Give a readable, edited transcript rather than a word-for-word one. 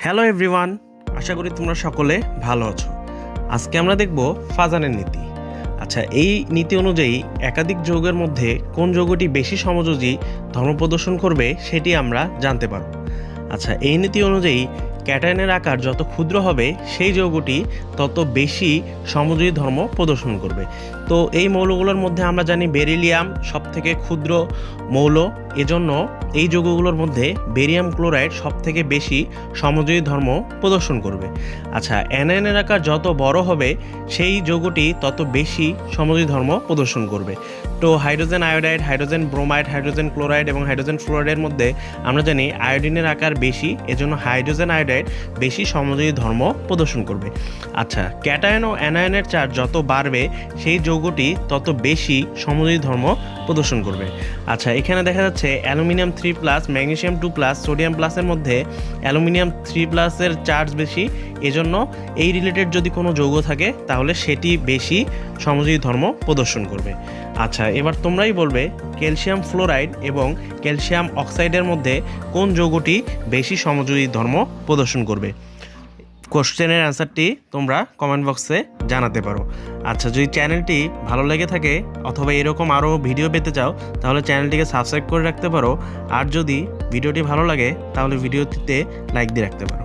Hello everyone, আশা করি তোমরা সকলে ভালো আছো। আজকে আমরা দেখব ফাজানের নীতি। আচ্ছা, এই নীতি অনুযায়ী একাধিক যৌগের মধ্যে কোন যৌগটি বেশি সমযোজী ধর্ম প্রদর্শন করবে সেটি আমরা জানতে পারব। আচ্ছা, এই নীতি অনুযায়ী ক্যাটায়নের আকার যত ক্ষুদ্র হবে সেই যৌগটি তত বেশি সমযোজী ধর্ম প্রদর্শন করবে। তো এই মৌলগুলোর মধ্যে আমরা জানি বেরিলিয়াম সবথেকে ক্ষুদ্র মৌল, এজন্য এই যৌগগুলোর মধ্যে বেরিয়াম ক্লোরাইড সবথেকে বেশি সমযোজী ধর্ম প্রদর্শন করবে। আচ্ছা, অ্যানায়নের আকার যত বড় হবে সেই যৌগটি তত বেশি সমযোজী ধর্ম প্রদর্শন করবে। তো hydrogen iodide, hydrogen bromide, hydrogen chloride এবং হাইড্রোজেন ফ্লোরাইডের মধ্যে আমরা জানি আয়োডিনের আকার বেশি, এজন্য হাইড্রোজেন আয়োডাইড বেশি সমযোজী ধর্ম প্রদর্শন করবে। আচ্ছা, ক্যাটায়ন ও অ্যানায়নের চার্জ যত বাড়বে সেই যৌগটি তত বেশি সমযোজী ধর্ম প্রদর্শন করবে। আচ্ছা, এখানে দেখা যাচ্ছে অ্যালুমিনিয়াম 3+, ম্যাগনেসিয়াম 2+, সোডিয়াম প্লাসের মধ্যে অ্যালুমিনিয়াম 3+-এর চার্জ বেশি, এজন্য এই রিলেটেড যদি কোনো যৌগ থাকে তাহলে সেটি বেশি সমযোজী ধর্ম প্রদর্শন করবে। আচ্ছা, এবার তোমরাই বলবে ক্যালসিয়াম ফ্লোরাইড এবং ক্যালসিয়াম অক্সাইডের মধ্যে কোন যৌগটি বেশি সমযোজী ধর্ম প্রদর্শন করবে। কোশ্চেনের অ্যান্সারটি তোমরা কমেন্ট বক্সে জানাতে পারো। আচ্ছা, যদি চ্যানেলটি ভালো লেগে থাকে অথবা এরকম আরও ভিডিও পেতে চাও তাহলে চ্যানেলটিকে সাবস্ক্রাইব করে রাখতে পারো। আর যদি ভিডিওটি ভালো লাগে তাহলে ভিডিওটিতে লাইক দিয়ে রাখতে পারো।